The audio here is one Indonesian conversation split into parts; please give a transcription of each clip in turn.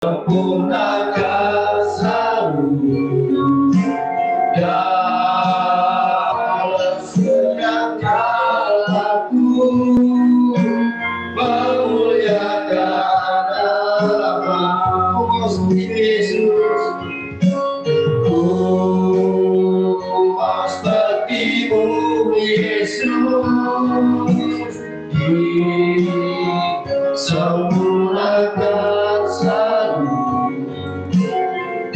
Sempurnakan selalu dalam setiap jalanku, memuliakan nama Yesus. Oh, seperti-Mu Yesus, sempurnakan selalu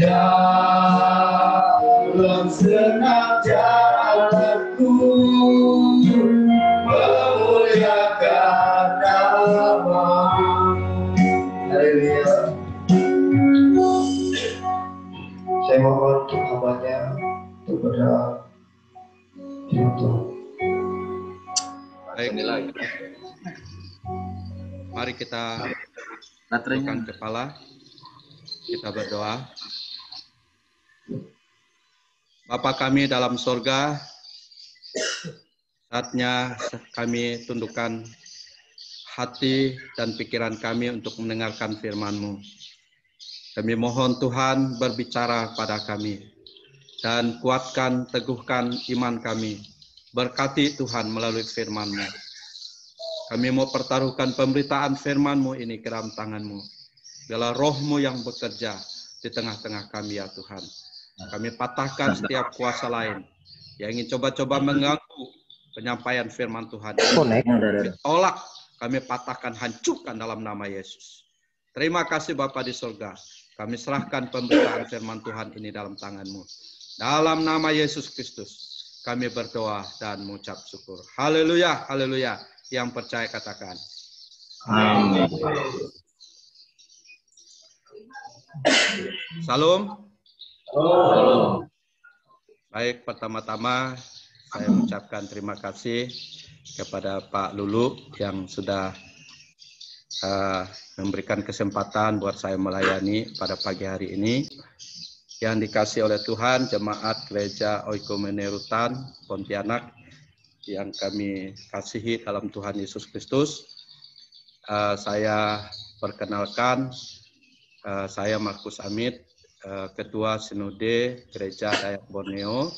dalam segenap jalanku, memuliakan nama-Mu. Haleluya. Saya mohon untuk hamba-Nya untuk berdoa untuk. Baik, mari kita tundukkan kepala, kita berdoa. Bapa kami dalam sorga, saatnya kami tundukkan hati dan pikiran kami untuk mendengarkan firman-Mu. Kami mohon Tuhan berbicara pada kami dan kuatkan, teguhkan iman kami. Berkati Tuhan melalui firman-Mu. Kami mau pertaruhkan pemberitaan firman-Mu ini ke dalam tangan-Mu. Biarlah roh-Mu yang bekerja di tengah-tengah kami ya Tuhan. Kami patahkan setiap kuasa lain yang ingin coba-coba mengganggu penyampaian firman Tuhan. Kami tolak, kami patahkan, hancurkan dalam nama Yesus. Terima kasih Bapa di surga. Kami serahkan pemberitaan firman Tuhan ini dalam tangan-Mu. Dalam nama Yesus Kristus, kami berdoa dan mengucap syukur. Haleluya, haleluya. Yang percaya katakan. Amin. Salam. Salam. Baik, pertama-tama saya mengucapkan terima kasih kepada Pak Lulu yang sudah memberikan kesempatan buat saya melayani pada pagi hari ini. Yang dikasih oleh Tuhan, Jemaat Gereja Oikumene Rutan, Pontianak, yang kami kasihi dalam Tuhan Yesus Kristus. Saya perkenalkan, saya Markus Amit, Ketua Sinode Gereja Dayak Borneo,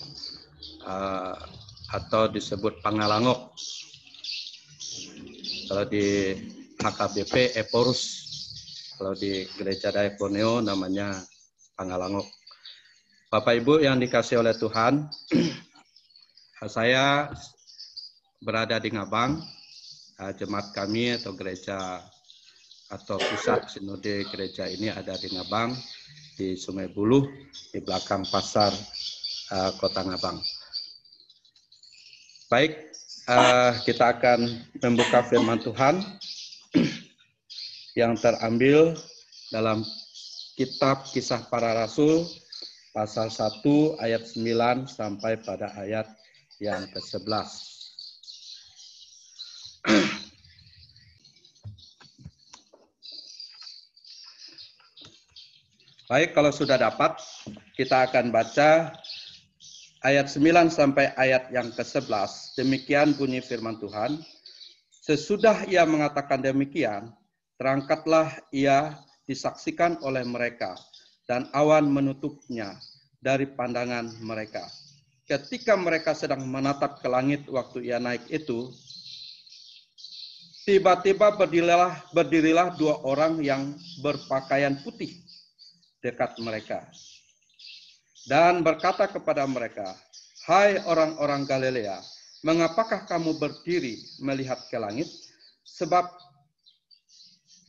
atau disebut Pangalangok. Kalau di HKBP Eporus, kalau di Gereja Dayak Borneo namanya Pangalangok. Bapak Ibu yang dikasih oleh Tuhan, saya berada di Ngabang, jemaat kami atau gereja atau pusat sinode gereja ini ada di Ngabang, di Sungai Buluh, di belakang pasar Kota Ngabang. Baik, kita akan membuka firman Tuhan yang terambil dalam kitab Kisah Para Rasul, pasal 1 ayat 9 sampai pada ayat yang ke-11. Baik, kalau sudah dapat, kita akan baca ayat 9 sampai ayat yang ke-11. Demikian bunyi firman Tuhan. Sesudah ia mengatakan demikian, terangkatlah ia disaksikan oleh mereka, dan awan menutupnya dari pandangan mereka. Ketika mereka sedang menatap ke langit waktu ia naik itu, tiba-tiba berdirilah dua orang yang berpakaian putih dekat mereka, dan berkata kepada mereka, "Hai orang-orang Galilea, mengapakah kamu berdiri melihat ke langit? Sebab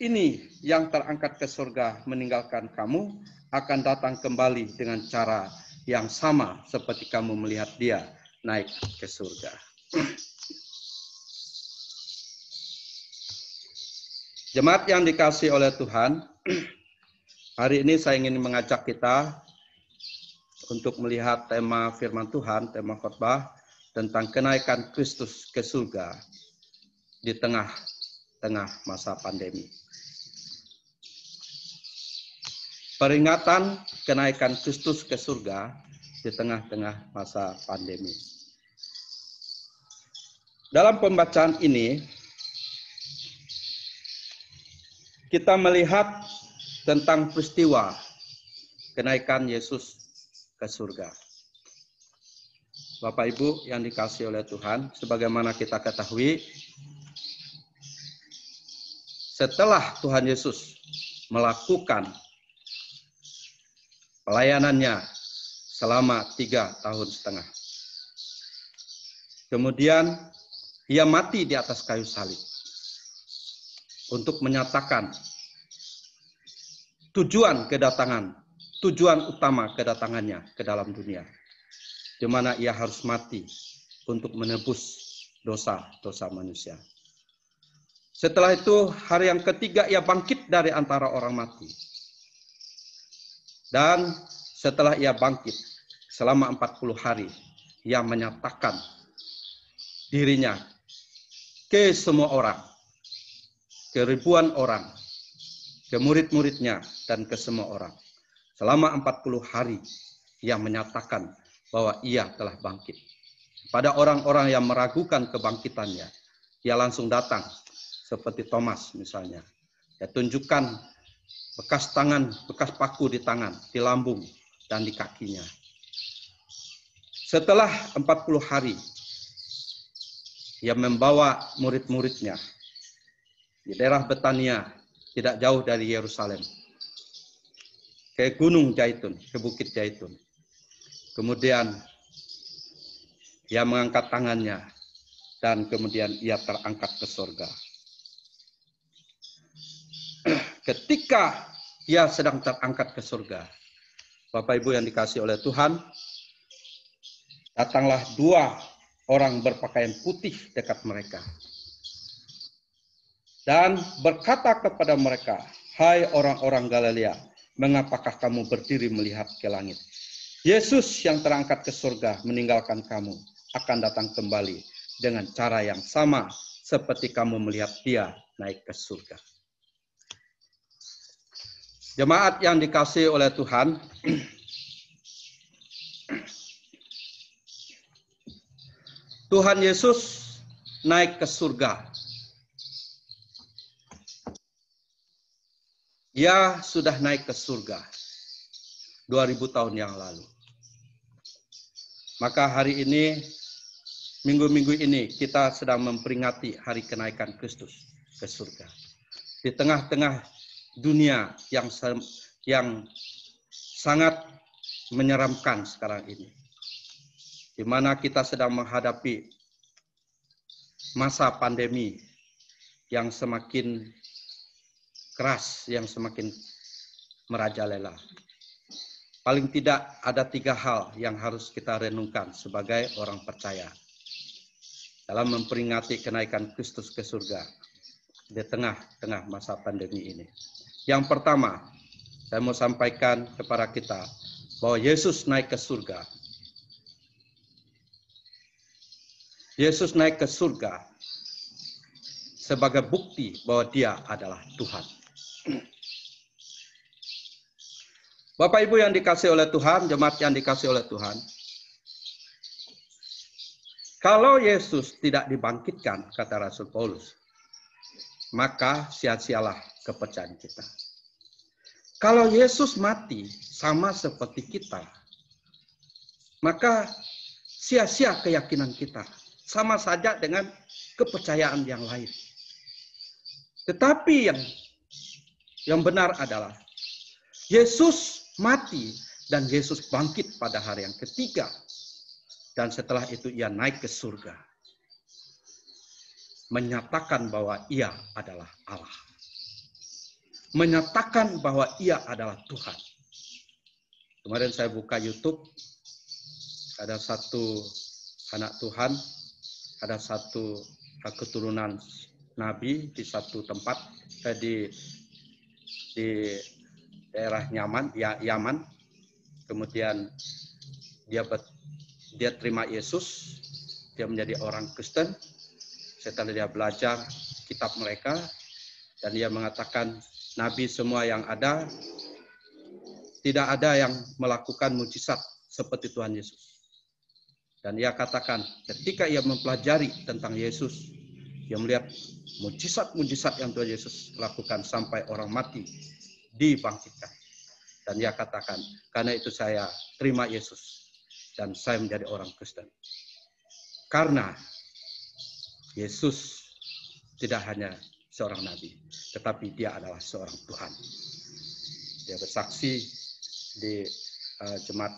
ini yang terangkat ke surga meninggalkan kamu akan datang kembali dengan cara yang sama seperti kamu melihat dia naik ke surga." Jemaat yang dikasih oleh Tuhan, hari ini saya ingin mengajak kita untuk melihat tema firman Tuhan, tema khotbah tentang kenaikan Kristus ke surga di tengah-tengah masa pandemi. Peringatan kenaikan Kristus ke surga di tengah-tengah masa pandemi. Dalam pembacaan ini, kita melihat tentang peristiwa kenaikan Yesus ke surga. Bapak Ibu yang dikasihi oleh Tuhan, sebagaimana kita ketahui, setelah Tuhan Yesus melakukan pelayanannya selama 3,5 tahun, kemudian ia mati di atas kayu salib untuk menyatakan tujuan utama kedatangannya ke dalam dunia, di mana ia harus mati untuk menebus dosa-dosa manusia. Setelah itu, hari yang ketiga ia bangkit dari antara orang mati. Dan setelah ia bangkit, selama 40 hari, ia menyatakan dirinya ke semua orang, ke ribuan orang, ke murid-muridnya, dan ke semua orang. Selama 40 hari, ia menyatakan bahwa ia telah bangkit. Pada orang-orang yang meragukan kebangkitannya, ia langsung datang, seperti Thomas misalnya. Dia tunjukkan bekas tangan, bekas paku di tangan, di lambung, dan di kakinya. Setelah 40 hari, ia membawa murid-muridnya di daerah Betania, tidak jauh dari Yerusalem, ke Gunung Zaitun, ke Bukit Zaitun. Kemudian ia mengangkat tangannya, dan kemudian ia terangkat ke surga. Ketika ia sedang terangkat ke surga, Bapak Ibu yang dikasihi oleh Tuhan, datanglah 2 orang berpakaian putih dekat mereka dan berkata kepada mereka, "Hai orang-orang Galilea, mengapakah kamu berdiri melihat ke langit? Yesus yang terangkat ke surga meninggalkan kamu akan datang kembali dengan cara yang sama seperti kamu melihat dia naik ke surga." Jemaat yang dikasihi oleh Tuhan, Tuhan Yesus naik ke surga. Ia sudah naik ke surga 2000 tahun yang lalu. Maka hari ini, minggu-minggu ini, kita sedang memperingati hari kenaikan Kristus ke surga. Di tengah-tengah dunia yang sangat menyeramkan sekarang ini, di mana kita sedang menghadapi masa pandemi yang semakin keras, yang semakin merajalela. Paling tidak ada 3 hal yang harus kita renungkan sebagai orang percaya dalam memperingati kenaikan Kristus ke surga di tengah-tengah masa pandemi ini. Yang pertama, saya mau sampaikan kepada kita bahwa Yesus naik ke surga. Yesus naik ke surga sebagai bukti bahwa dia adalah Tuhan. Bapak Ibu yang dikasihi oleh Tuhan, jemaat yang dikasihi oleh Tuhan, kalau Yesus tidak dibangkitkan, kata Rasul Paulus, maka sia-sialah kepercayaan kita. Kalau Yesus mati sama seperti kita, maka sia-sia keyakinan kita, sama saja dengan kepercayaan yang lain. Tetapi yang benar adalah Yesus mati dan Yesus bangkit pada hari yang ketiga. Dan setelah itu ia naik ke surga. Menyatakan bahwa ia adalah Allah. Menyatakan bahwa ia adalah Tuhan. Kemarin saya buka YouTube, ada satu anak Tuhan, ada satu keturunan Nabi di satu tempat, di daerah Yaman. Kemudian dia terima Yesus, dia menjadi orang Kristen. Setelah dia belajar kitab mereka, dan dia mengatakan, Nabi semua yang ada, tidak ada yang melakukan mujizat seperti Tuhan Yesus. Dan ia katakan, ketika ia mempelajari tentang Yesus, dia melihat mujizat-mujizat yang Tuhan Yesus lakukan sampai orang mati dibangkitkan. Dan ia katakan, karena itu saya terima Yesus dan saya menjadi orang Kristen. Karena Yesus tidak hanya seorang nabi, tetapi dia adalah seorang Tuhan. Dia bersaksi di jemaat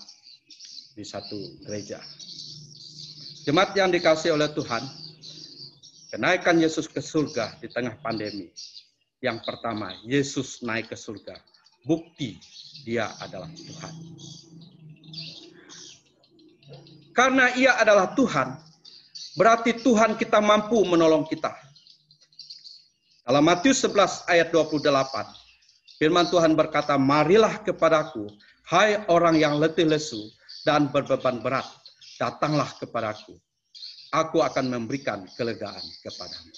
di satu gereja. Jemaat yang dikasihi oleh Tuhan, kenaikan Yesus ke surga di tengah pandemi. Yang pertama, Yesus naik ke surga. Bukti dia adalah Tuhan. Karena ia adalah Tuhan, berarti Tuhan kita mampu menolong kita. Dalam Matius 11 ayat 28, firman Tuhan berkata, marilah kepadaku, hai orang yang letih lesu dan berbeban berat, datanglah kepadaku. Aku akan memberikan kelegaan kepadamu.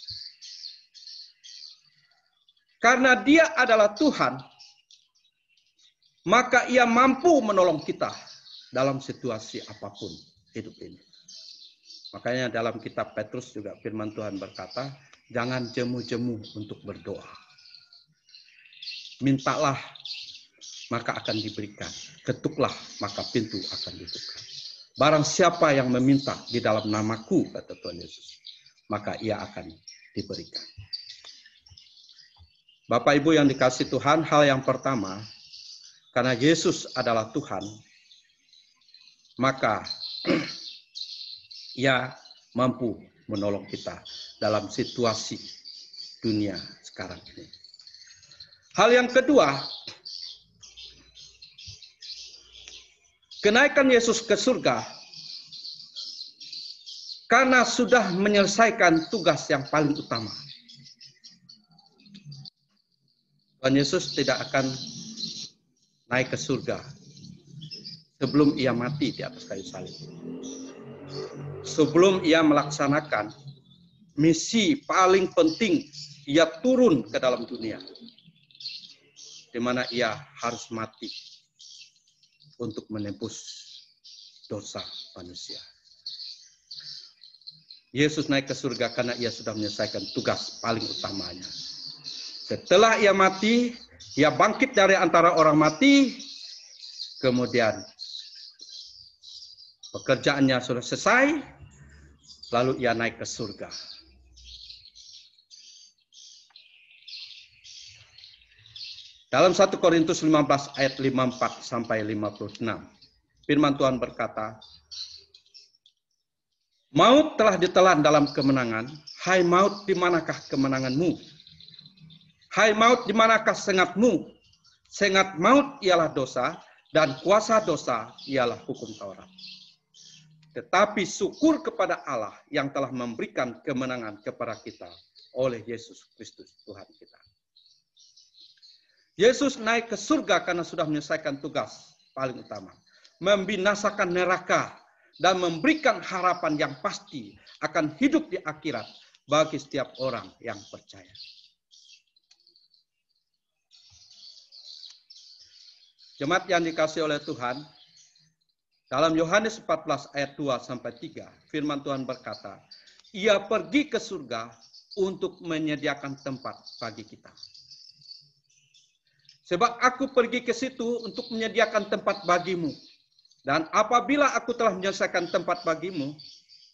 Karena dia adalah Tuhan, maka ia mampu menolong kita dalam situasi apapun hidup ini. Makanya dalam kitab Petrus juga firman Tuhan berkata, jangan jemu-jemu untuk berdoa. Mintalah, maka akan diberikan. Ketuklah, maka pintu akan dibuka. Barang siapa yang meminta di dalam namaku, kata Tuhan Yesus, maka ia akan diberikan. Bapak Ibu yang dikasihi Tuhan, hal yang pertama, karena Yesus adalah Tuhan, maka ia mampu menolong kita dalam situasi dunia sekarang ini. Hal yang kedua, kenaikan Yesus ke surga karena sudah menyelesaikan tugas yang paling utama. Tuhan Yesus tidak akan naik ke surga sebelum ia mati di atas kayu salib. Sebelum ia melaksanakan misi paling penting, ia turun ke dalam dunia, di mana ia harus mati untuk menebus dosa manusia. Yesus naik ke surga karena ia sudah menyelesaikan tugas paling utamanya. Setelah ia mati, ia bangkit dari antara orang mati, kemudian pekerjaannya sudah selesai, lalu ia naik ke surga. Dalam 1 Korintus 15 ayat 54 sampai 56, firman Tuhan berkata, maut telah ditelan dalam kemenangan, hai maut di manakah kemenanganmu? Hai maut di manakah sengatmu? Sengat maut ialah dosa, dan kuasa dosa ialah hukum Taurat. Tetapi syukur kepada Allah yang telah memberikan kemenangan kepada kita oleh Yesus Kristus Tuhan kita. Yesus naik ke surga karena sudah menyelesaikan tugas paling utama. Membinasakan neraka dan memberikan harapan yang pasti akan hidup di akhirat bagi setiap orang yang percaya. Jemaat yang dikasihi oleh Tuhan, dalam Yohanes 14 ayat 2 sampai 3, firman Tuhan berkata, ia pergi ke surga untuk menyediakan tempat bagi kita. Sebab aku pergi ke situ untuk menyediakan tempat bagimu. Dan apabila aku telah menyelesaikan tempat bagimu,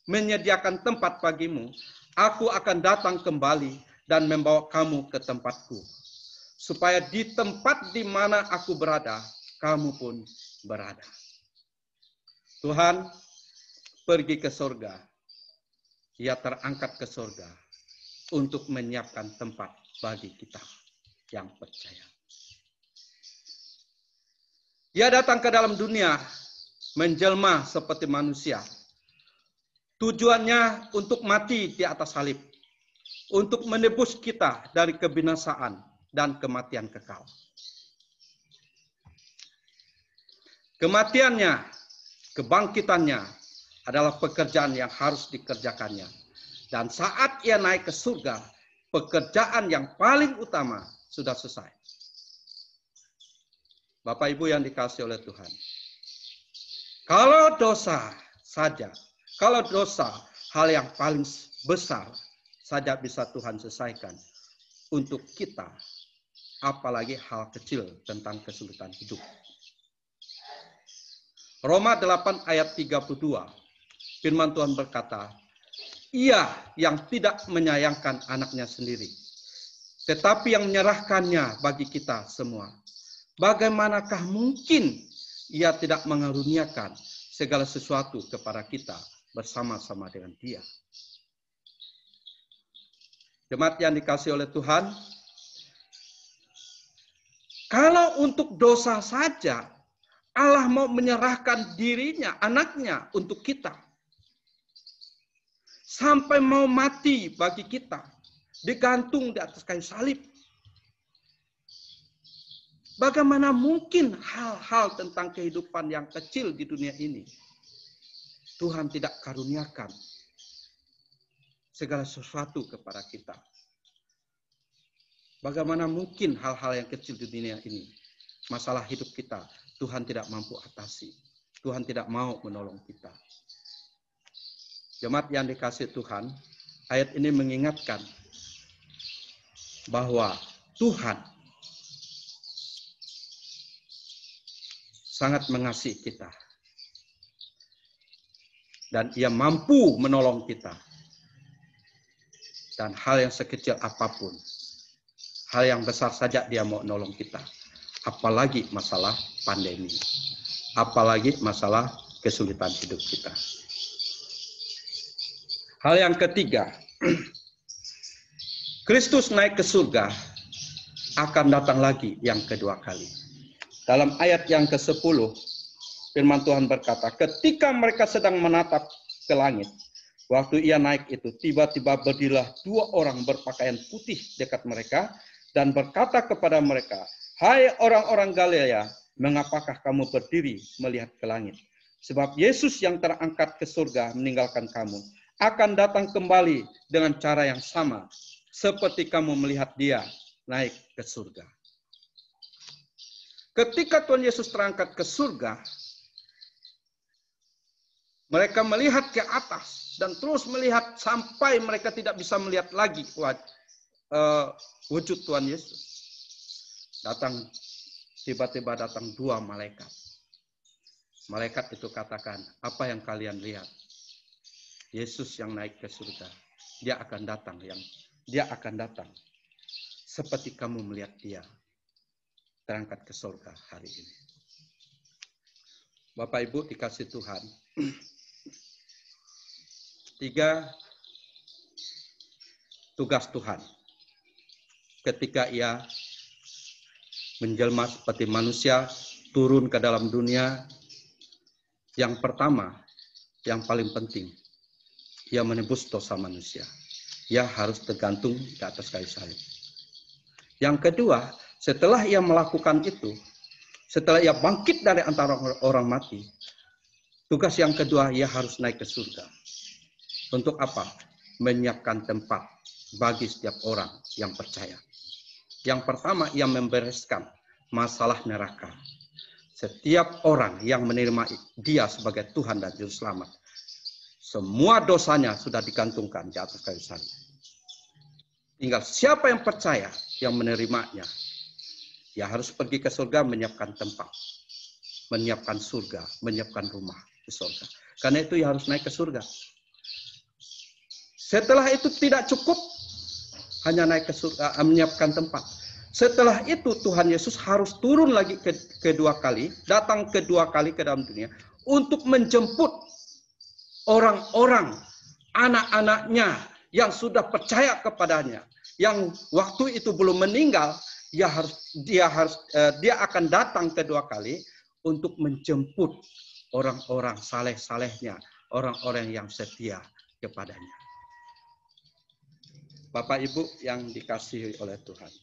menyediakan tempat bagimu, aku akan datang kembali dan membawa kamu ke tempatku. Supaya di tempat di mana aku berada, kamu pun berada. Tuhan pergi ke surga. Ia terangkat ke surga untuk menyiapkan tempat bagi kita yang percaya. Ia datang ke dalam dunia menjelma seperti manusia. Tujuannya untuk mati di atas salib. Untuk menebus kita dari kebinasaan dan kematian kekal. Kematiannya, kebangkitannya adalah pekerjaan yang harus dikerjakannya. Dan saat ia naik ke surga, pekerjaan yang paling utama sudah selesai. Bapak Ibu yang dikasihi oleh Tuhan. Kalau dosa saja, kalau dosa hal yang paling besar saja bisa Tuhan selesaikan untuk kita, apalagi hal kecil tentang kesulitan hidup. Roma 8 ayat 32, firman Tuhan berkata, Ia yang tidak menyayangkan anaknya sendiri, tetapi yang menyerahkannya bagi kita semua. Bagaimanakah mungkin Ia tidak mengaruniakan segala sesuatu kepada kita bersama-sama dengan Dia? Jemaat yang dikasihi oleh Tuhan, kalau untuk dosa saja Allah mau menyerahkan dirinya, anaknya untuk kita. Sampai mau mati bagi kita. Digantung di atas kayu salib. Bagaimana mungkin hal-hal tentang kehidupan yang kecil di dunia ini Tuhan tidak karuniakan segala sesuatu kepada kita. Bagaimana mungkin hal-hal yang kecil di dunia ini, masalah hidup kita, Tuhan tidak mampu atasi. Tuhan tidak mau menolong kita. Jemaat yang dikasihi Tuhan, ayat ini mengingatkan bahwa Tuhan sangat mengasihi kita. Dan Ia mampu menolong kita. Dan hal yang sekecil apapun, hal yang besar saja Dia mau nolong kita. Apalagi masalah pandemi. Apalagi masalah kesulitan hidup kita. Hal yang ketiga, Kristus naik ke surga akan datang lagi yang kedua kali. Dalam ayat yang ke-10, firman Tuhan berkata, ketika mereka sedang menatap ke langit, waktu Ia naik itu, tiba-tiba berdirilah 2 orang berpakaian putih dekat mereka, dan berkata kepada mereka, hai orang-orang Galilea, mengapakah kamu berdiri melihat ke langit? Sebab Yesus yang terangkat ke surga meninggalkan kamu, akan datang kembali dengan cara yang sama, seperti kamu melihat Dia naik ke surga. Ketika Tuhan Yesus terangkat ke surga, mereka melihat ke atas dan terus melihat sampai mereka tidak bisa melihat lagi wujud Tuhan Yesus. Tiba-tiba datang 2 malaikat. Malaikat itu katakan, apa yang kalian lihat? Yesus yang naik ke surga. Dia akan datang seperti kamu melihat Dia terangkat ke surga hari ini. Bapak Ibu dikasih Tuhan. 3 tugas Tuhan ketika Ia menjelma seperti manusia turun ke dalam dunia. Yang pertama, yang paling penting, Ia menebus dosa manusia. Ia harus tergantung di atas kayu salib. Yang kedua, setelah Ia melakukan itu, setelah Ia bangkit dari antara orang mati, tugas yang kedua, Ia harus naik ke surga. Untuk apa? Menyiapkan tempat bagi setiap orang yang percaya. Yang pertama, Ia membereskan masalah neraka. Setiap orang yang menerima Dia sebagai Tuhan dan Juru Selamat, semua dosanya sudah digantungkan di atas kayu salib. Tinggal siapa yang percaya, yang menerimanya, Ia harus pergi ke surga menyiapkan tempat, menyiapkan surga, menyiapkan rumah di surga. Karena itu Ia harus naik ke surga. Setelah itu tidak cukup hanya naik ke surga, menyiapkan tempat. Setelah itu Tuhan Yesus harus turun lagi kedua kali, datang kedua kali ke dalam dunia untuk menjemput orang-orang, anak-anaknya yang sudah percaya kepadanya, yang waktu itu belum meninggal. Dia akan datang kedua kali untuk menjemput orang-orang saleh-salehnya, orang-orang yang setia kepadanya. Bapak Ibu yang dikasihi oleh Tuhan.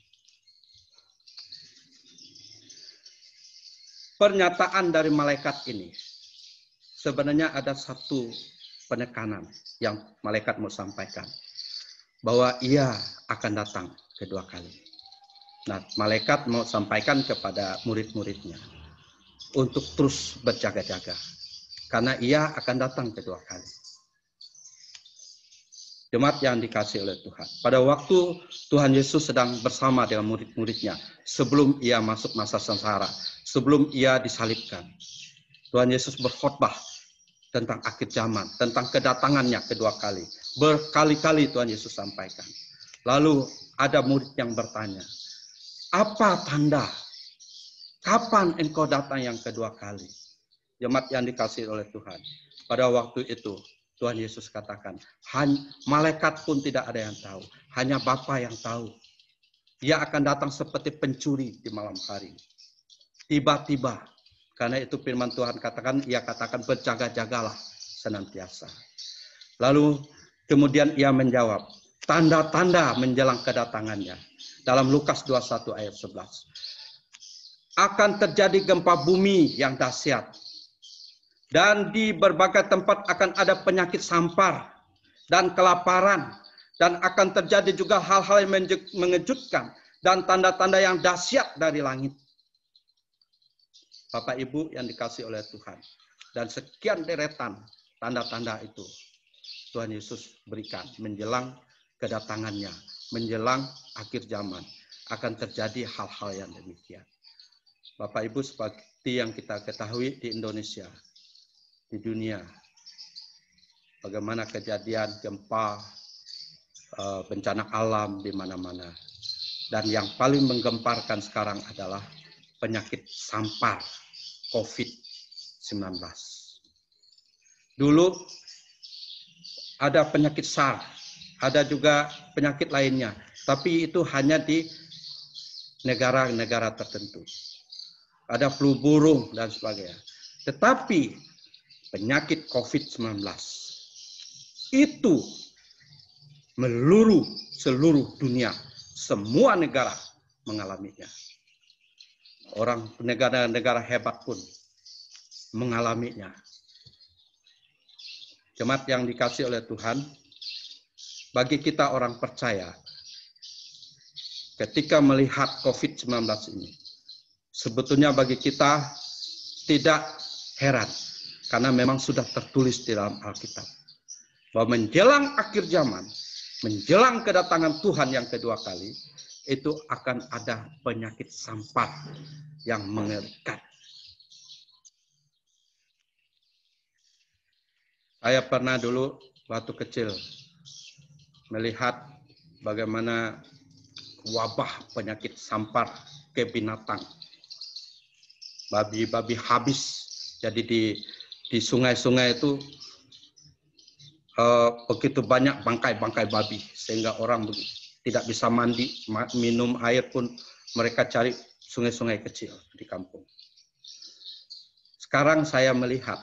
Pernyataan dari malaikat ini sebenarnya ada satu penekanan yang malaikat mau sampaikan, bahwa Ia akan datang kedua kali. Nah, malaikat mau sampaikan kepada murid-muridnya untuk terus berjaga-jaga, karena Ia akan datang kedua kali. Jemaat yang dikasihi oleh Tuhan. Pada waktu Tuhan Yesus sedang bersama dengan murid-muridnya sebelum ia masuk masa sengsara, sebelum ia disalibkan. Tuhan Yesus berkhotbah tentang akhir zaman, tentang kedatangannya kedua kali. Berkali-kali Tuhan Yesus sampaikan. Lalu ada murid yang bertanya, apa tanda? Kapan engkau datang yang kedua kali? Jemaat yang dikasihi oleh Tuhan. Pada waktu itu Tuhan Yesus katakan, malaikat pun tidak ada yang tahu, hanya Bapa yang tahu. Ia akan datang seperti pencuri di malam hari. Tiba-tiba, karena itu firman Tuhan katakan, ia katakan berjaga-jagalah senantiasa. Lalu kemudian ia menjawab, tanda-tanda menjelang kedatangannya. Dalam Lukas 21 ayat 11. Akan terjadi gempa bumi yang dahsyat. Dan di berbagai tempat akan ada penyakit sampar dan kelaparan. Dan akan terjadi juga hal-hal yang mengejutkan. Dan tanda-tanda yang dahsyat dari langit. Bapak Ibu yang dikasihi oleh Tuhan. Dan sekian deretan tanda-tanda itu Tuhan Yesus berikan. Menjelang kedatangannya. Menjelang akhir zaman. Akan terjadi hal-hal yang demikian. Bapak Ibu, seperti yang kita ketahui di Indonesia. Di dunia, bagaimana kejadian gempa, bencana alam di mana-mana. Dan yang paling menggemparkan sekarang adalah penyakit sampar COVID-19. Dulu ada penyakit SARS, ada juga penyakit lainnya, tapi itu hanya di negara-negara tertentu. Ada flu burung dan sebagainya. Tetapi penyakit COVID-19 itu meluruh seluruh dunia. Semua negara mengalaminya. Orang negara-negara hebat pun mengalaminya. Jemaat yang dikasihi oleh Tuhan, bagi kita orang percaya, ketika melihat COVID-19 ini, sebetulnya bagi kita tidak heran. Karena memang sudah tertulis di dalam Alkitab. Bahwa menjelang akhir zaman, menjelang kedatangan Tuhan yang kedua kali, itu akan ada penyakit sampar yang mengerikan. Saya pernah dulu waktu kecil melihat bagaimana wabah penyakit sampar ke binatang. Babi-babi habis. Jadi di sungai-sungai itu begitu banyak bangkai-bangkai babi sehingga orang tidak bisa mandi, minum air pun mereka cari sungai-sungai kecil di kampung. Sekarang saya melihat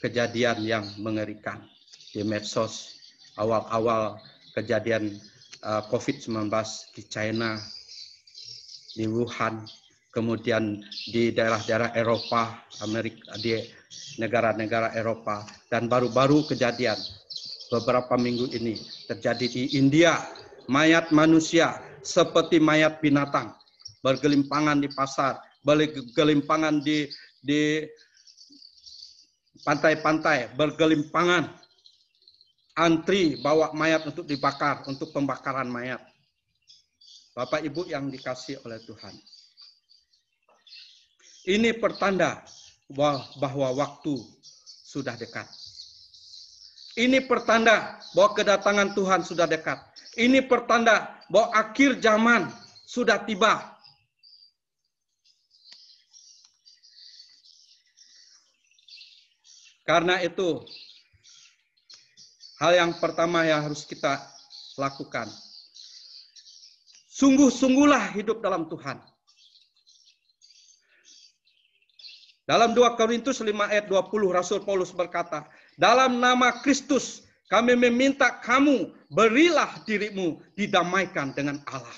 kejadian yang mengerikan di medsos awal-awal kejadian COVID-19 di China, di Wuhan, kemudian di daerah-daerah Eropa, Amerika, di negara-negara Eropa, dan baru-baru kejadian beberapa minggu ini terjadi di India, mayat manusia seperti mayat binatang, bergelimpangan di pasar, bergelimpangan di pantai-pantai, bergelimpangan, antri bawa mayat untuk dibakar, untuk pembakaran mayat. Bapak Ibu yang dikasihi oleh Tuhan. Ini pertanda bahwa waktu sudah dekat. Ini pertanda bahwa kedatangan Tuhan sudah dekat. Ini pertanda bahwa akhir zaman sudah tiba. Karena itu, hal yang pertama yang harus kita lakukan. Sungguh-sungguhlah hidup dalam Tuhan. Dalam 2 Korintus 5 ayat 20, Rasul Paulus berkata, dalam nama Kristus kami meminta kamu, berilah dirimu didamaikan dengan Allah.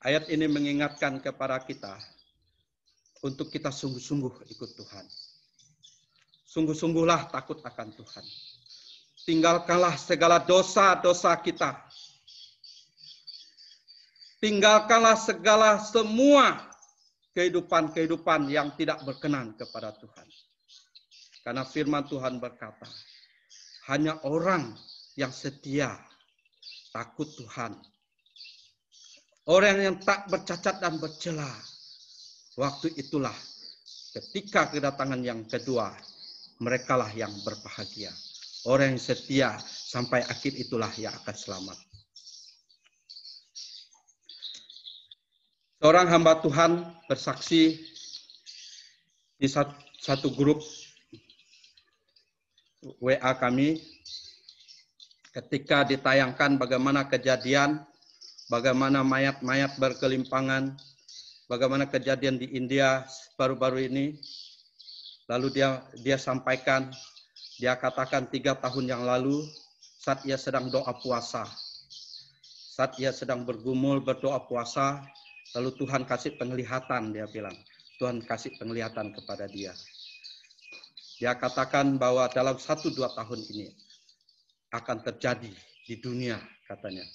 Ayat ini mengingatkan kepada kita untuk kita sungguh-sungguh ikut Tuhan. Sungguh-sungguhlah takut akan Tuhan. Tinggalkanlah segala dosa-dosa kita. Tinggalkanlah semua kehidupan-kehidupan yang tidak berkenan kepada Tuhan. Karena firman Tuhan berkata, hanya orang yang setia, takut Tuhan, orang yang tak bercacat dan bercela, waktu itulah ketika kedatangan yang kedua, merekalah yang berbahagia. Orang yang setia sampai akhir itulah yang akan selamat. Seorang hamba Tuhan bersaksi di satu grup WA kami ketika ditayangkan bagaimana kejadian, bagaimana mayat-mayat berkelimpangan, bagaimana kejadian di India baru-baru ini. Lalu dia sampaikan, dia katakan 3 tahun yang lalu saat ia sedang doa puasa, saat ia sedang bergumul berdoa puasa, lalu Tuhan kasih penglihatan, dia bilang. Tuhan kasih penglihatan kepada dia. Dia katakan bahwa dalam 1-2 tahun ini akan terjadi di dunia, katanya.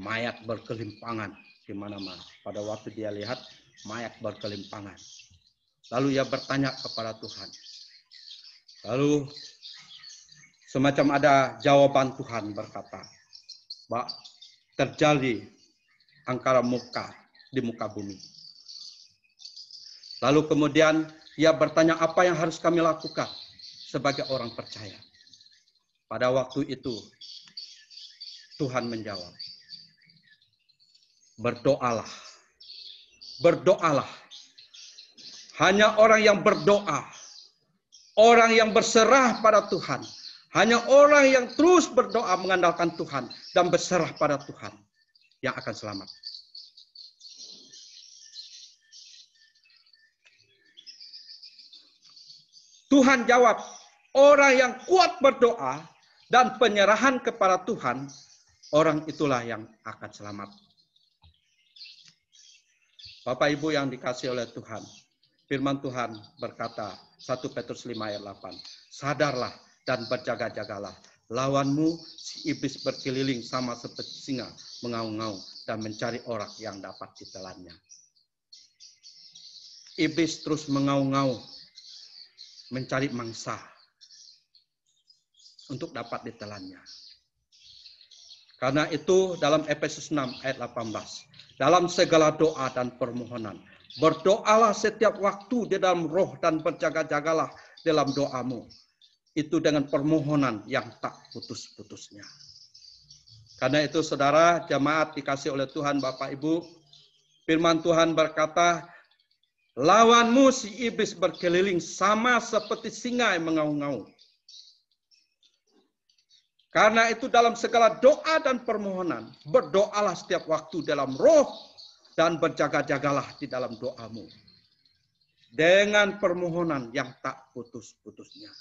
Mayat berkelimpangan di mana-mana. Pada waktu dia lihat, mayat berkelimpangan. Lalu ia bertanya kepada Tuhan. Lalu semacam ada jawaban Tuhan berkata, bahwa terjadi angkara murka di muka bumi. Lalu kemudian ia bertanya apa yang harus kami lakukan sebagai orang percaya. Pada waktu itu Tuhan menjawab, berdoalah. Berdoalah. Hanya orang yang berdoa, orang yang berserah pada Tuhan, hanya orang yang terus berdoa mengandalkan Tuhan dan berserah pada Tuhan yang akan selamat. Tuhan jawab, orang yang kuat berdoa dan penyerahan kepada Tuhan, orang itulah yang akan selamat. Bapak Ibu yang dikasihi oleh Tuhan, firman Tuhan berkata, 1 Petrus 5 ayat 8, sadarlah dan berjaga-jagalah. Lawanmu si iblis berkeliling sama seperti singa mengaum-ngaum dan mencari orang yang dapat ditelannya. Iblis terus mengaum-ngaum, mencari mangsa untuk dapat ditelannya. Karena itu dalam Efesus 6 ayat 18, dalam segala doa dan permohonan, berdoalah setiap waktu di dalam roh dan berjaga-jagalah dalam doamu. Itu dengan permohonan yang tak putus-putusnya. Karena itu saudara jemaat dikasih oleh Tuhan Bapak Ibu, firman Tuhan berkata, lawanmu si iblis berkeliling sama seperti singa yang mengaum-ngaum. Karena itu dalam segala doa dan permohonan, berdoalah setiap waktu dalam roh dan berjaga-jagalah di dalam doamu. Dengan permohonan yang tak putus-putusnya.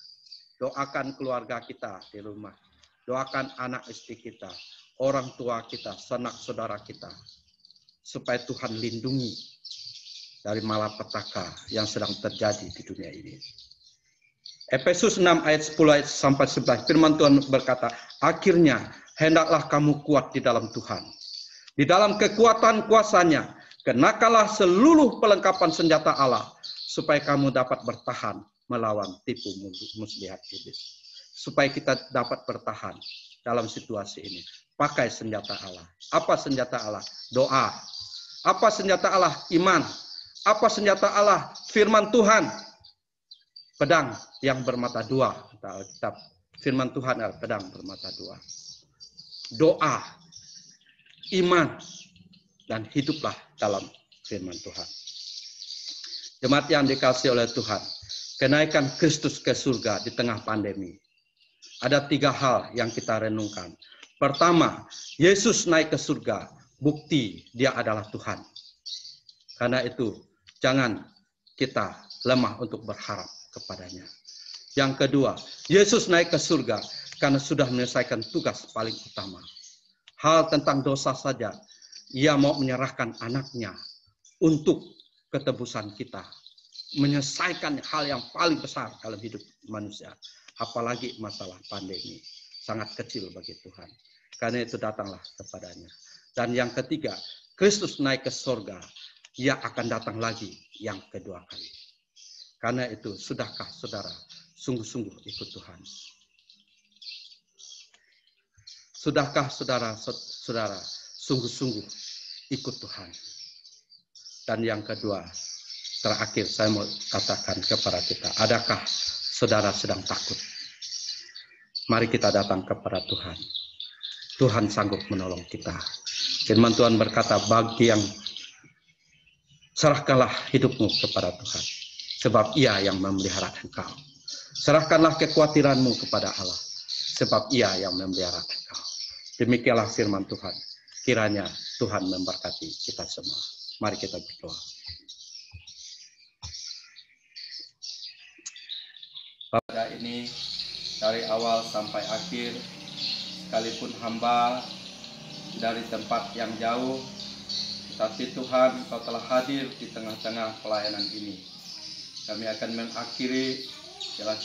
Doakan keluarga kita di rumah. Doakan anak istri kita, orang tua kita, sanak saudara kita. Supaya Tuhan lindungi dari malapetaka yang sedang terjadi di dunia ini. Efesus 6 ayat 10 ayat sampai 11, firman Tuhan berkata, akhirnya hendaklah kamu kuat di dalam Tuhan. Di dalam kekuatan kuasanya, kenakanlah seluruh pelengkapan senjata Allah, supaya kamu dapat bertahan melawan tipu muslihat iblis. Supaya kita dapat bertahan dalam situasi ini. Pakai senjata Allah. Apa senjata Allah? Doa. Apa senjata Allah? Iman. Apa senjata Allah? Firman Tuhan. Pedang yang bermata dua. Alkitab. Firman Tuhan adalah pedang bermata dua. Doa. Iman. Dan hiduplah dalam firman Tuhan. Jemaat yang dikasihi oleh Tuhan. Kenaikan Kristus ke surga di tengah pandemi. Ada 3 hal yang kita renungkan. Pertama, Yesus naik ke surga. Bukti dia adalah Tuhan. Karena itu, jangan kita lemah untuk berharap kepadanya. Yang kedua, Yesus naik ke surga karena sudah menyelesaikan tugas paling utama. Hal tentang dosa saja, ia mau menyerahkan anaknya untuk ketebusan kita. Menyelesaikan hal yang paling besar dalam hidup manusia. Apalagi masalah pandemi. Sangat kecil bagi Tuhan. Karena itu datanglah kepadanya. Dan yang ketiga, Kristus naik ke surga. Ia akan datang lagi yang kedua kali. Karena itu, sudahkah saudara sungguh-sungguh ikut Tuhan. Sudahkah saudara-saudara sungguh-sungguh ikut Tuhan? Dan yang kedua, terakhir saya mau katakan kepada kita, adakah saudara sedang takut? Mari kita datang kepada Tuhan. Tuhan sanggup menolong kita. Firman Tuhan berkata, bagi yang serahkanlah hidupmu kepada Tuhan, sebab Ia yang memelihara engkau. Serahkanlah kekhawatiranmu kepada Allah, sebab Ia yang memelihara engkau. Demikianlah firman Tuhan. Kiranya Tuhan memberkati kita semua. Mari kita berdoa. Pada ini dari awal sampai akhir, sekalipun hamba dari tempat yang jauh, tapi Tuhan, Engkau telah hadir di tengah-tengah pelayanan ini. Kami akan mengakhiri,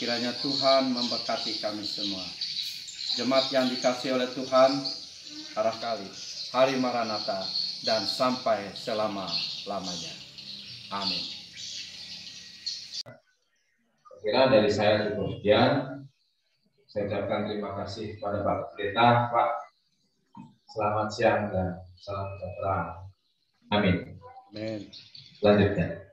kiranya Tuhan memberkati kami semua. Jemaat yang dikasihi oleh Tuhan, arah kali, hari Maranatha, dan sampai selama-lamanya. Amin. Kira dari saya cukup sekian. Saya ucapkan terima kasih kepada Pak Pendeta. Pak, selamat siang dan salam sejahtera. Amin. Amin. Selanjutnya.